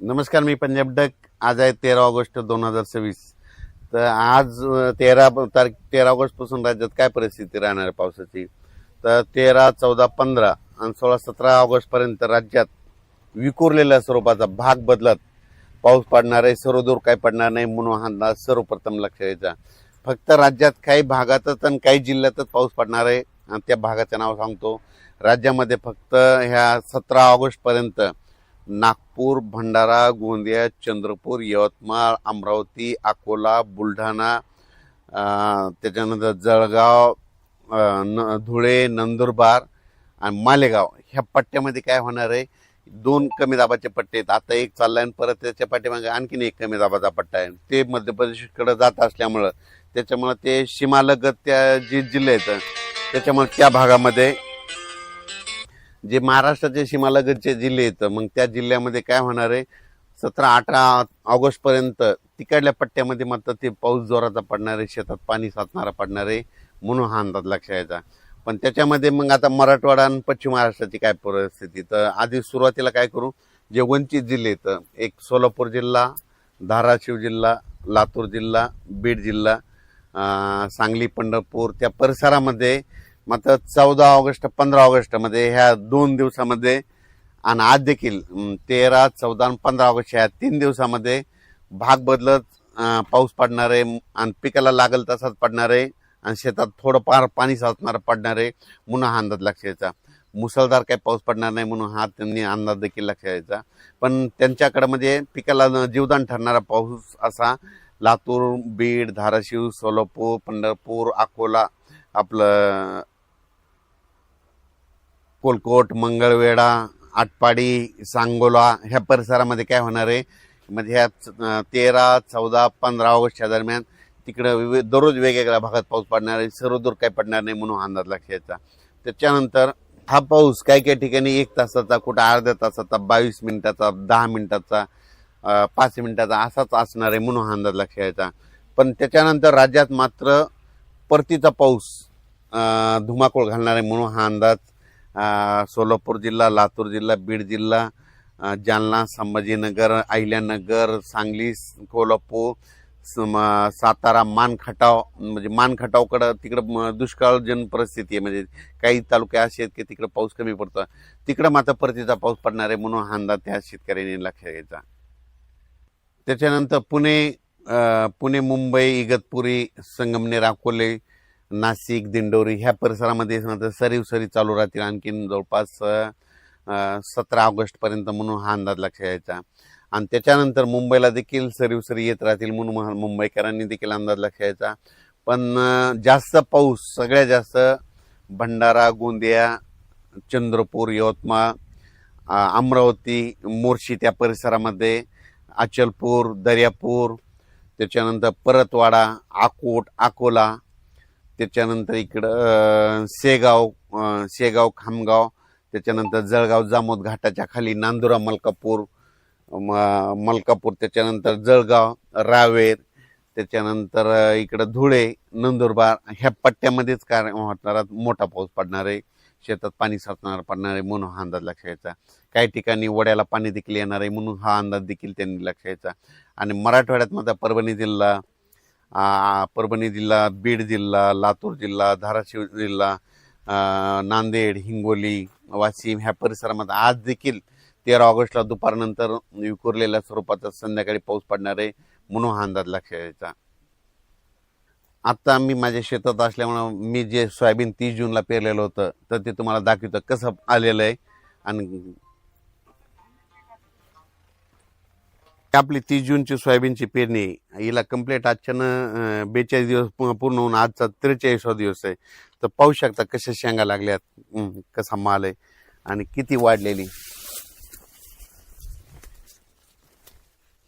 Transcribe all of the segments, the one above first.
नमस्कार, मी पंजाब डक. आज आहे 13 ऑगस्ट 2026. तर आज 13 ऑगस्ट पासून राज्यात काय परिस्थिती राहणार आहे पावसाची. तर 13, 14, 15 आणि 16, 17 ऑगस्ट पर्यंत राज्यात विखुरलेल्या स्वरूपाचा भाग बदलत पाऊस पडणार आहे. सर्वदूर काही पडणार नाही म्हणून हा अंदाज सर्वप्रथम लक्षात घ्यायचा. फक्त राज्यात काही भागातच आणि काही जिल्ह्यातच पाऊस पडणार आहे आणि त्या भागाचं नाव सांगतो. राज्यामध्ये फक्त ह्या 17 ऑगस्ट पर्यंत नागपूर, भंडारा, गोंदिया, चंद्रपूर, यवतमाळ, अमरावती, अकोला, बुलढाणा, त्याच्यानंतर जळगाव, धुळे, नंदुरबार आणि मालेगाव ह्या पट्ट्यामध्ये काय होणार आहे. 2 कमी दाबाचे पट्टे आहेत. आता एक चाललाय आणि परत त्याच्या पाठीमागे आणखीन एक कमी दाबाचा पट्टा आहे. ते मध्य प्रदेशकडे जात असल्यामुळं त्याच्यामुळे ते सीमालगत त्या जे जिल्हे आहेत त्याच्यामुळे त्या भागामध्ये जे महाराष्ट्राचे सीमालगतचे जिल्हे आहेत मग त्या जिल्ह्यामध्ये काय होणार आहे. 17-18 ऑगस्ट पर्यंत तिकडल्या पट्ट्यामध्ये मात्र ते पाऊस जोराचा पडणार आहे, शेतात पाणी साचणारा पडणार आहे म्हणून हा अंदाज लक्षात यायचा. पण त्याच्यामध्ये मग आता मराठवाडा आणि पश्चिम महाराष्ट्राची काय परिस्थिती. तर आधी सुरुवातीला काय करू, जे वंचित जिल्हे आहेत, एक सोलापूर जिल्हा, धाराशिव जिल्हा, लातूर जिल्हा, बीड जिल्हा, सांगली, पंढरपूर त्या परिसरामध्ये मात्र 14 ऑगस्ट 15 ऑगस्टमध्ये ह्या 2 दिवसामध्ये आणि आज देखील 13, 14 आणि 15 ऑगस्ट ह्या 3 दिवसामध्ये भाग बदलत पाऊस पडणार आहे आणि पिकाला लागल तसाच पडणार आहे आणि शेतात थोडंफार पाणी साचणार पडणार आहे म्हणून हा अंदाज लक्षात यायचा. मुसळधार काही पाऊस पडणार नाही म्हणून हा त्यांनी अंदाज देखील लक्षात यायचा. पण त्यांच्याकडे म्हणजे पिकाला जीवदान ठरणारा पाऊस असा लातूर, बीड, धाराशिव, सोलापूर, पंढरपूर, अकोला, आपलं कोलकोट, मंगळवेढा, आटपाडी, सांगोला ह्या परिसरामध्ये काय होणार आहे. म्हणजे ह्या 13, 14, 15 ऑगस्टच्या दरम्यान तिकडं दररोज वेगवेगळ्या भागात पाऊस पडणार आहे. सर्वदूर काही पडणार नाही म्हणून अंदाज लक्षात यायचा. त्याच्यानंतर हा पाऊस काही काही ठिकाणी 1 तासाचा, कुठं अर्ध्या तासाचा, 22 मिनिटाचा, 10 मिनिटाचा, 5 मिनिटाचा असाच असणार आहे म्हणून हा अंदाज लक्षात यायचा. पण त्याच्यानंतर राज्यात मात्र परतीचा पाऊस धुमाकूळ घालणार आहे म्हणून हा अंदाज सोलापूर जिल्हा, लातूर जिल्हा, बीड जिल्हा, जालना, संभाजीनगर, अहिल्यानगर, सांगली, कोल्हापूर, सातारा, मानखटाव, म्हणजे मानखटावकडं तिकडं दुष्काळजन्य परिस्थिती आहे. म्हणजे काही तालुके असे आहेत की तिकडं पाऊस कमी पडतो, तिकडं मात्र परतीचा पाऊस पडणार आहे म्हणून हा अंदाज त्या शेतकऱ्यांनी लक्षात घ्यायचा. त्याच्यानंतर पुणे, मुंबई, इगतपुरी, संगमनेर, अकोले, नाशिक, दिंडोरी ह्या परिसरामध्ये सरी चालू राहतील आणखीन जवळपास 17 ऑगस्ट पर्यंत म्हणून हा अंदाज लक्षात यायचा. आणि त्याच्यानंतर मुंबईला देखील सरी येत राहतील म्हणून मुंबईकरांनी देखील अंदाज लक्षात यायचा. पण जास्त पाऊस सगळ्यात जास्त भंडारा, गोंदिया, चंद्रपूर, यवतमाळ, अमरावती, मोर्शी त्या परिसरामध्ये, अचलपूर, दर्यापूर, त्याच्यानंतर परतवाडा, आकोट, अकोला, त्याच्यानंतर इकडं शेगाव, खामगाव, त्याच्यानंतर जळगाव, जामोद घाटाच्या खाली नांदुरा, मलकापूर, त्याच्यानंतर जळगाव, रावेर, त्याच्यानंतर इकडं धुळे, नंदुरबार ह्या पट्ट्यामध्येच काय होणार मोठा पाऊस पडणार आहे, शेतात पाणी साचणार पडणार आहे म्हणून हा अंदाज लक्षात यायचा. काही ठिकाणी वड्याला पाणी देखील येणार आहे म्हणून हा अंदाज देखील त्यांनी लक्षात यायचा. आणि मराठवाड्यात मात्र परभणी जिल्हा, बीड जिल्हा, लातूर जिल्हा, धाराशिव जिल्हा, नांदेड, हिंगोली, वाशिम ह्या परिसरामध्ये आज देखील 13 ऑगस्टला दुपारनंतर विखुरलेल्या स्वरूपाचा संध्याकाळी पाऊस पडणार आहे म्हणून हा अंदाज लक्षात यायचा. आता मी माझ्या शेतात असल्यामुळं मी जे सोयाबीन 30 जूनला पेरलेलं होतं तर ते तुम्हाला दाखवतं कसं आलेलं आहे. आणि आपली 30 जूनची सोयाबीनची पेरणी हिला कंप्लीट आजच्यानं 42 दिवस पूर्ण होऊन आजचा 43वा दिवस आहे. तर पाहू शकता कशा शेंगा लागल्यात, कसा माल आहे आणि किती वाढलेली.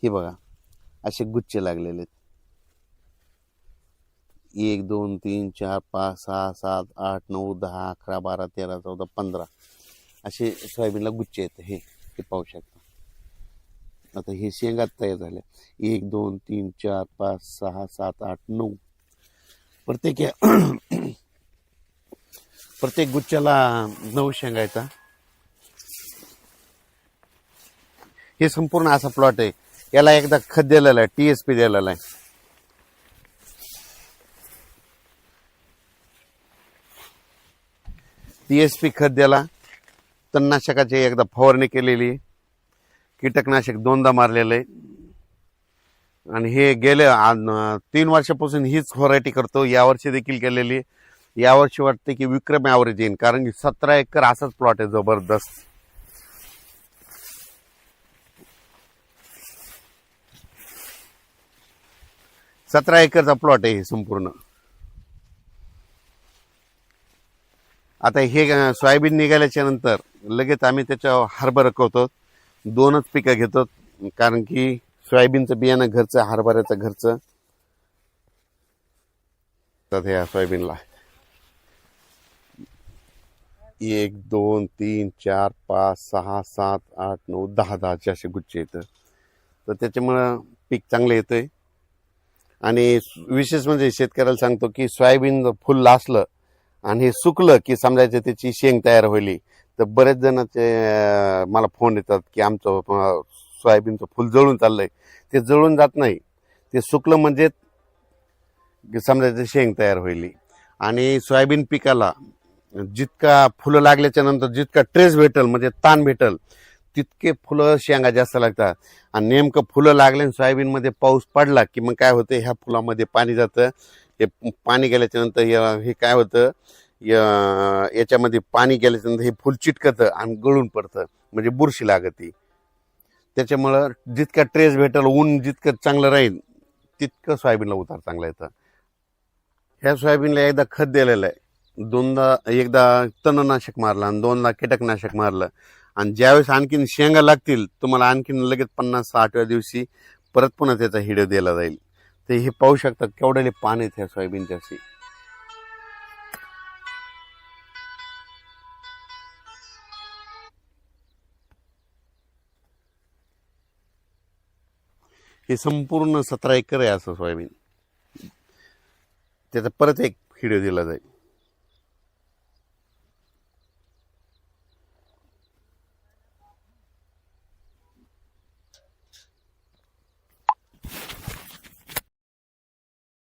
ही बघा असे गुच्छ लागलेले आहेत. 1, 2, 3, 4, 5, 6, 7, 8, 9, 10, 11, 12, 13, 14, 15 असे सोयाबीनला गुच्छ आहेत. हे पाहू शकता. आता हे शेंगा तयार झाल्या. 1, 2, 3, 4, 5, 6, 7, 8, 9 प्रत्येक गुच्छाला 9 शेंगा येतात. हे संपूर्ण असा प्लॉट आहे. याला एकदा खत दिलेलं आहे, TSP दिलेला आहे. TSP खत दिला, तणनाशकाची एकदा फवारणी केलेली, कीटकनाशक 2दा मारलेलं आहे. आणि हे गेले 3 वर्षापासून हीच व्हरायटी करतो. यावर्षी देखील केलेली. यावर्षी वाटते की विक्रम ॲव्हरेज येईल, कारण की 17 एकर असाच प्लॉट आहे जबरदस्त. सतरा एकरचा प्लॉट आहे हे संपूर्ण. आता हे सोयाबीन निघाल्याच्या नंतर लगेच आम्ही त्याच्या हरभरा करतो. 2च पिकं घेतो, कारण की सोयाबीनचं बियाणं घरचं, हरभऱ्याचं घरचं. तर ह्या सोयाबीनला 1 2 3 4 5 6 7 8 9 10 असे गुच्छे येतं. तर त्याच्यामुळं पीक चांगलं येतंय. आणि विशेष म्हणजे शेतकऱ्याला सांगतो की सोयाबीन फुल असलं आणि हे सुकलं की समजायचं त्याची शेंग तयार होईल. तर बरेच जण ते मला फोन येतात की आमचं सोयाबीनचं फुल जळून चाललंय. ते जळून जात नाही, ते सुकलं म्हणजे समजायचं शेंग तयार होईल. आणि सोयाबीन पिकाला जितका फुलं लागल्याच्या नंतर जितका ट्रेस भेटल, म्हणजे ताण भेटल, तितके फुलं शेंगा जास्त लागतात. आणि नेमकं फुलं लागले सोयाबीनमध्ये पाऊस पडला की मग काय होतं, ह्या फुलामध्ये पाणी जातं. हे पाणी गेल्याच्या नंतर हे काय होतं, याच्यामध्ये पाणी गेल्याच्या नंतर हे फुल चिटकतं आणि गळून पडतं, म्हणजे बुरशी लागती. त्याच्यामुळं जितका ट्रेस भेटल, ऊन जितकं चांगलं राहील, तितकं सोयाबीनला उतार चांगला येतं. ह्या सोयाबीनला एकदा खत दिलेलं आहे, 2दा, एकदा तणनाशक मारलं आणि 2दा कीटकनाशक मारलं. आणि ज्यावेळेस आणखीन शेंगा लागतील, तुम्हाला आणखीन लगेच 50-60व्या दिवशी परत पुन्हा त्याचा हिडो दिला जाईल. तर हे पाहू शकता केवढ्याले पान आहेत ह्या सोयाबीनच्या. हे संपूर्ण 17 एकर आहे असं सोयाबीन. त्याचा परत एक व्हिडिओ दिला जाईल.